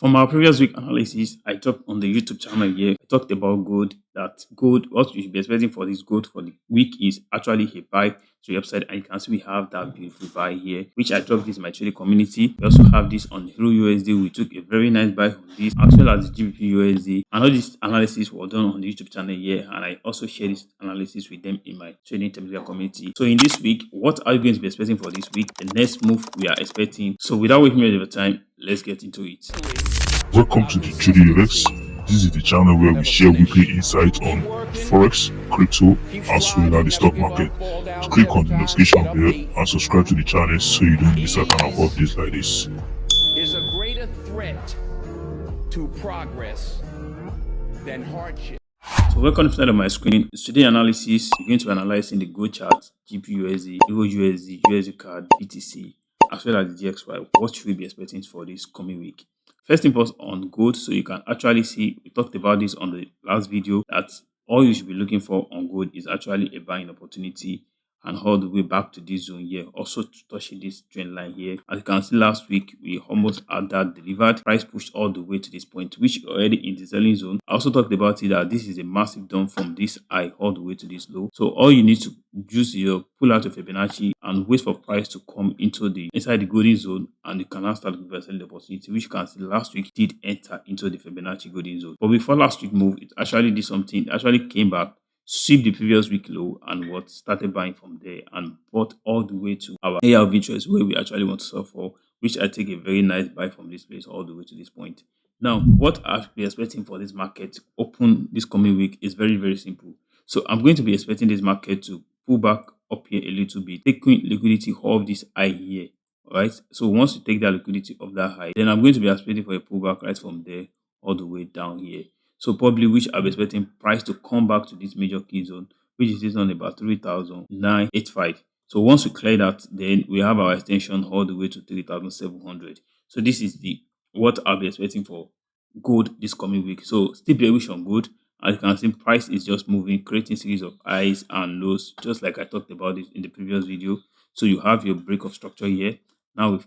From our previous week analysis, I talked on the YouTube channel here. I talked about gold. That gold, what you should be expecting for this gold for the week is actually a buy to the upside. And you can see we have that beautiful buy here, which I dropped this in my trading community. We also have this on EURUSD. We took a very nice buy on this, as well as the GBPUSD. And all this analysis was done on the YouTube channel here, and I also share this analysis with them in my trading Telegram community. So in this week, what are you going to be expecting for this week? The next move we are expecting. So without wasting any of your time, let's get into it. Welcome to the JoedaveFX. This is the channel where we share weekly insights on Forex, crypto, as well as the stock market. So click on the notification bell and subscribe to the channel so you don't miss out on updates like this. Is a greater threat to progress than hardship. So welcome to the side of my screen. Today analysis, we're going to be analyzing the gold chart, GBPUSD, EURUSD, USDCAD, BTC, as well as the DXY. What should we be expecting for this coming week? First thing first on gold, so you can actually see, we talked about this on the last video, that all you should be looking for on gold is actually a buying opportunity and all the way back to this zone here, also touching this trend line here. As you can see, last week we almost had that delivered. Price pushed all the way to this point, which already in the selling zone. I also talked about it that this is a massive dump from this high all the way to this low. So all you need to use your pull out of Fibonacci and wait for price to come inside the golden zone, and you can now start looking for selling opportunity, which you can see last week did enter into the Fibonacci golden zone. But before last week move, it actually did something. It actually came back, sweep the previous week low, and what started buying from there and bought all the way to our area of interest where we actually want to sell for, which I take a very nice buy from this place all the way to this point. Now, what I'll be expecting for this market to open this coming week is very, very simple. So I'm going to be expecting this market to pull back up here a little bit, taking liquidity off this high here. All right. So once you take that liquidity off that high, then I'm going to be expecting for a pullback right from there all the way down here. So probably which I'm expecting price to come back to this major key zone, which is this on about 3,985. So once we clear that, then we have our extension all the way to 3,700. So this is the what I'll be expecting for gold this coming week. So still bearish on gold. As you can see, price is just moving, creating series of highs and lows, just like I talked about it in the previous video. So you have your break of structure here. Now we've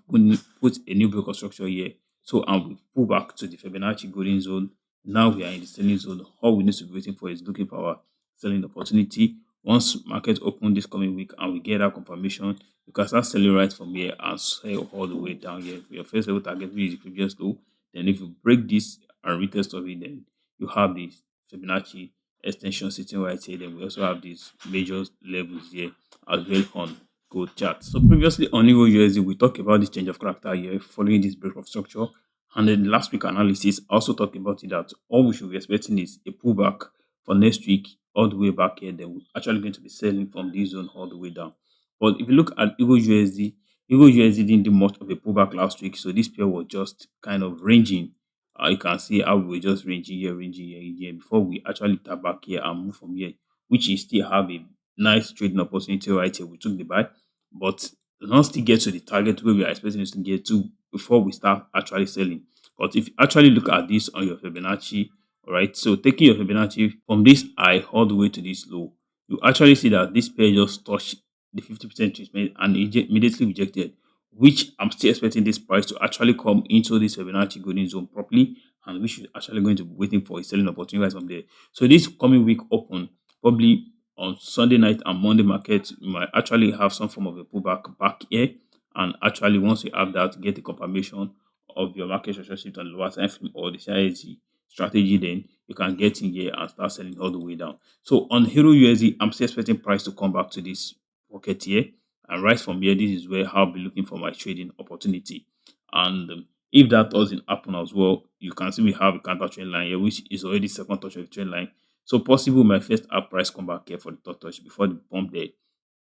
put a new break of structure here. So and we pull back to the Fibonacci golden zone. Now we are in the selling zone. All we need to be waiting for is looking for our selling opportunity. Once market open this coming week and we get that confirmation, you can start selling right from here and sell all the way down here. Your first level target, which is the previous low. Then if you break this and retest of it, then you have this Fibonacci extension sitting right here. Then we also have these major levels here as well on gold chart. So previously on EURUSD, we talked about this change of character here following this break of structure. And then last week analysis, I also talked about it that all we should be expecting is a pullback for next week all the way back here. Then we're actually going to be selling from this zone all the way down. But if you look at EURUSD didn't do much of a pullback last week. So this pair was just kind of ranging. You can see how we were just ranging here before we actually tap back here and move from here, which is still have a nice trading opportunity right here. We took the buy, but not still get to the target where we are expecting us to get to before we start actually selling. But if you actually look at this on your Fibonacci, all right, so taking your Fibonacci from this high all the way to this low, you actually see that this pair just touched the 50% treatment and immediately rejected, which I'm still expecting this price to actually come into this Fibonacci golden zone properly, and which is actually going to be waiting for a selling opportunity right from there. So this coming week open, probably on Sunday night and Monday market, you might actually have some form of a pullback back here. And actually, once you have that, get a confirmation of your market structure shift on the lower time frame or the CISD strategy, then you can get in here and start selling all the way down. So on EURUSD, I'm still expecting price to come back to this pocket here. And right from here, this is where I'll be looking for my trading opportunity. And if that doesn't happen as well, you can see we have a counter trend line here, which is already second touch of the trend line. So possible my first up price come back here for the third touch before the pump there.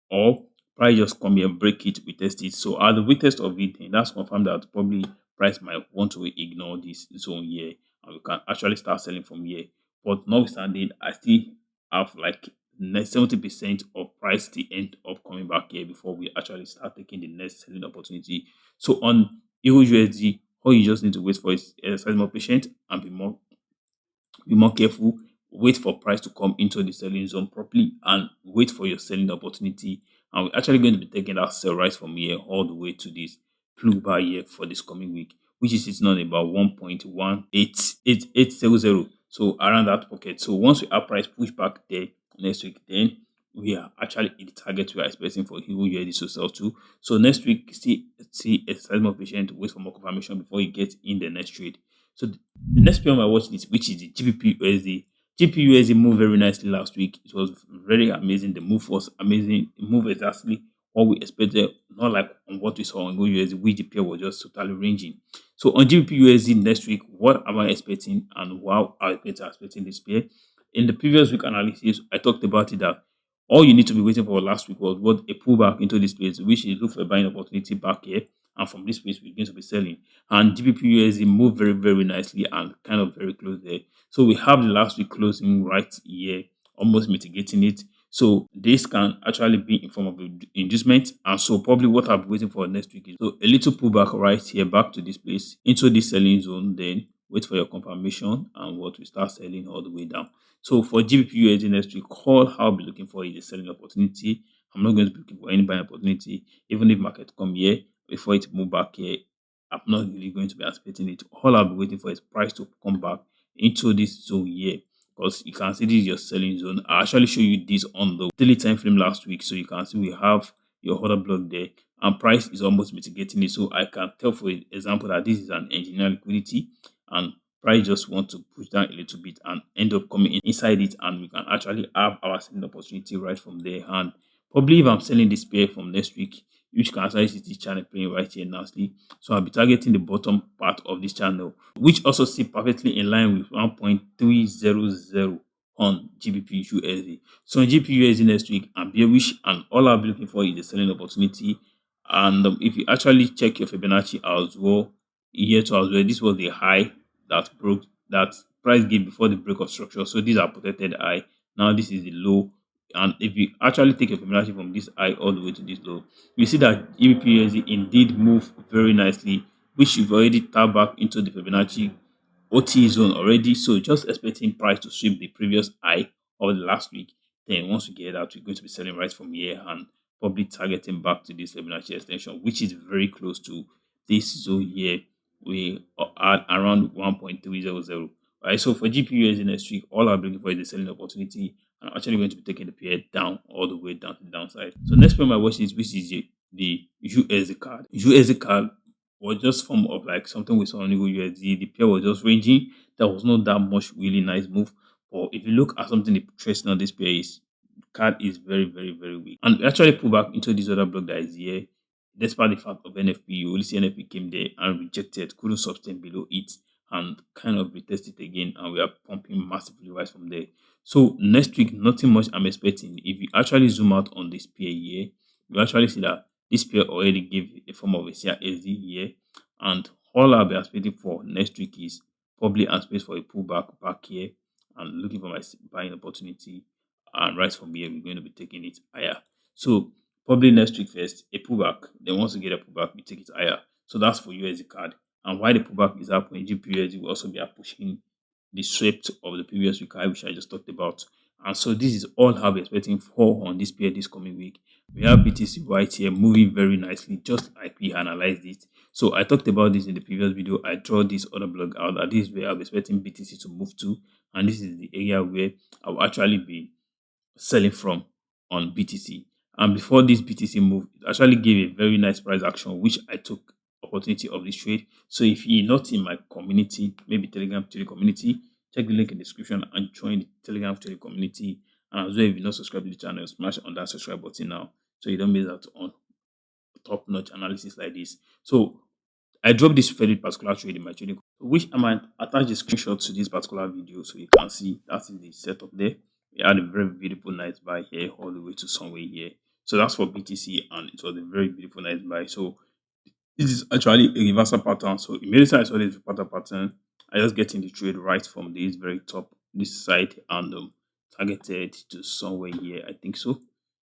Or price just come here, break it, we test it. So at the retest of it, then that's confirmed that probably price might want to ignore this zone here and we can actually start selling from here. But notwithstanding, I still have like 70% of price to end up coming back here before we actually start taking the next selling opportunity. So on EURUSD, all you just need to wait for is exercise more patient and be more careful. Wait for price to come into the selling zone properly and wait for your selling opportunity. And we're actually going to be taking that sell right from here all the way to this blue bar here for this coming week, which is sitting on about 1.18800. So around that pocket. So once we have price push back there next week, then we are actually in the target we are expecting for EURUSD to sell to. So next week, still see a slightly more patient, wait for more confirmation before you get in the next trade. So the next pair on my watch list, which is the GBPUSD. GBPUSD moved very nicely last week. It was very amazing. The move was amazing. The move exactly what we expected, not like on what we saw on USD, which the pair was just totally ranging. So on GBPUSD next week, what am I expecting and how are we expecting this pair? In the previous week analysis, I talked about it that all you need to be waiting for last week was what a pullback into this place, which is look for a buying opportunity back here. And from this place, we're going to be selling. And GBPUSD moved very, very nicely and kind of very close there. So we have the last week closing right here, almost mitigating it. So this can actually be in form of inducement. And so probably what I'll be waiting for next week is so a little pullback right here back to this place into this selling zone. Then wait for your confirmation and what we start selling all the way down. So for GBPUSD next week, all I'll be looking for is a selling opportunity. I'm not going to be looking for any buying opportunity. Even if market come here before it move back here, I'm not really going to be anticipating it. All I'll be waiting for is price to come back into this zone here, because you can see this is your selling zone. I actually show you this on the daily time frame last week, so you can see we have your order block there and price is almost mitigating it. So I can tell for example that this is an engineer liquidity and price just want to push down a little bit and end up coming inside it, and we can actually have our selling opportunity right from there. And probably if I'm selling this pair from next week, which can actually see this channel playing right here nicely. So I'll be targeting the bottom part of this channel, which also sit perfectly in line with 1.300 on GBPUSD. So on GBPUSD next week, I'm bearish, and all I'll be looking for is the selling opportunity. And if you actually check your Fibonacci as well, here too as well, this was the high that broke, that price gave before the break of structure. So these are protected high. Now this is the low. And if you actually take a Fibonacci from this high all the way to this low, you see that GBPUSD indeed moved very nicely, which you've already tapped back into the Fibonacci OT zone already. So just expecting price to sweep the previous high of the last week. Then once we get out, we're going to be selling right from here and probably targeting back to this Fibonacci extension, which is very close to this zone here. We are at around 1.300. Right, so for GPUSD next week, all I'm looking for is a selling opportunity. I'm actually going to be taking the pair down all the way down to the downside. So next pair on my watch list, which is the USD card. USD card was just form of like something we saw on USD. The pair was just ranging. There was not that much really nice move. But if you look at something interesting on this pair, is card is very, very, very weak. And we actually pull back into this other block that is here. Despite the fact of NFP, you only see NFP came there and rejected, couldn't sustain below it, and kind of retest it again, and we are pumping massively right from there. So next week, nothing much I'm expecting. If you actually zoom out on this pair here, you actually see that this pair already gave a form of a CISD here, and all I'll be expecting for next week is probably anticipate for a pullback back here and looking for my buying opportunity, and right from here we're going to be taking it higher. So probably next week first, a pullback. Then once we get a pullback, we take it higher. So that's for USD card. And why the pullback is happening, GPUSD will also be pushing the sweep of the previous week high, which I just talked about. And so this is all I'll be expecting for on this pair this coming week. We have BTC right here moving very nicely, just like we analyzed it. So I talked about this in the previous video. I draw this other block out that this is where I'll be expecting BTC to move to. And this is the area where I'll actually be selling from on BTC. And before this BTC move, it actually gave a very nice price action, which I took opportunity of this trade. So if you're not in my community, maybe Telegram trading community, check the link in the description and join the Telegram trading community. And as well, if you're not subscribed to the channel, smash on that subscribe button now so you don't miss out on top-notch analysis like this. So I dropped this very particular trade in my trading, which I might attach the screenshot to this particular video so you can see that is the setup there. We had a very beautiful nice buy here all the way to somewhere here. So that's for BTC, and it was a very beautiful nice buy. So this is actually a reversal pattern. So immediately I saw this pattern, I just get in the trade right from this very top, this side, and targeted to somewhere here. I think so.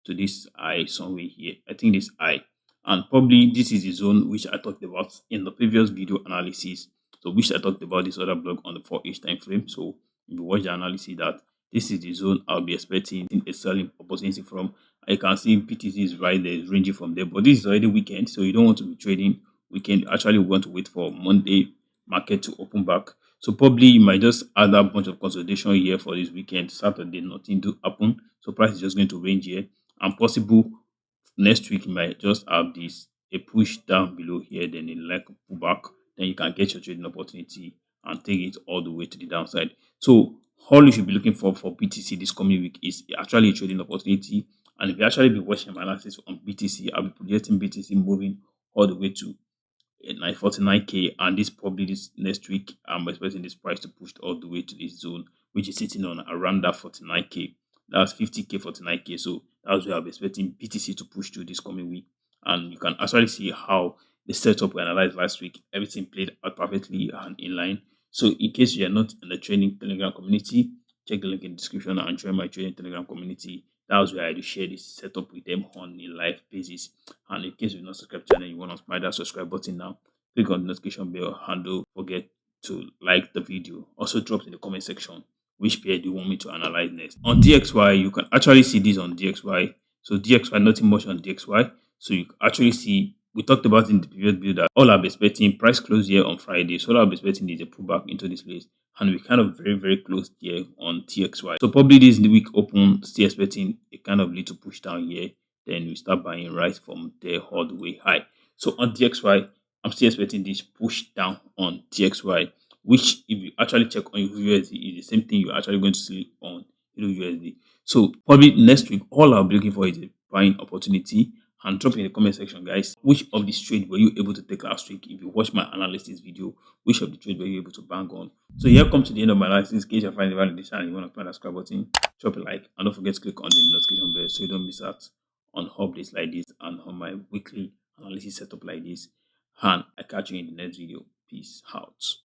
To this eye somewhere here. I think this eye. And probably this is the zone which I talked about in the previous video analysis. So which I talked about this other block on the 4H time frame. So if you watch the analysis, that this is the zone I'll be expecting a selling opportunity from. I can see BTC is right there, it's ranging from there, but this is already weekend, so you don't want to be trading we can actually want to wait for Monday market to open back. So probably you might just add a bunch of consolidation here for this weekend. Saturday, nothing to happen. So price is just going to range here. And possible next week you might just have this a push down below here, then a like pullback. Then you can get your trading opportunity and take it all the way to the downside. So all you should be looking for BTC this coming week is actually a trading opportunity. And if you actually be watching my analysis on BTC, I'll be projecting BTC moving all the way to 949k, and this probably this next week I'm expecting this price to push all the way to this zone, which is sitting on around that 49k. That's 50k, 49k. So that's where I'm expecting BTC to push to this coming week. And you can actually see how the setup we analyzed last week, everything played out perfectly and in line. So in case you are not in the training Telegram community, check the link in the description and join my training Telegram community. That's where I do share this setup with them on a live basis. And in case you're not subscribed to the channel, you want to smash that subscribe button now. Click on the notification bell and don't forget to like the video. Also drop in the comment section which pair do you want me to analyze next. On DXY, you can actually see this on DXY. So DXY, nothing much on DXY. So you actually see, we talked about in the previous video that all I'm expecting price close here on Friday. So all I'm expecting is a pullback into this place. And we kind of very close here on TXY. So probably this week open, still expecting a kind of little push down here. Then we start buying right from there all the way high. So on DXY, I'm still expecting this push down on TXY, which if you actually check on USD is the same thing you're actually going to see on USD. So probably next week, all I'll be looking for is a buying opportunity. And drop in the comment section, guys, which of these trades were you able to take last week? If you watch my analysis video, which of the trades were you able to bang on? So here comes to the end of my analysis. In case you're finding value in this channel and you want to find that subscribe button, drop a like and don't forget to click on the notification bell so you don't miss out on updates like this and on my weekly analysis setup like this. And I catch you in the next video. Peace out.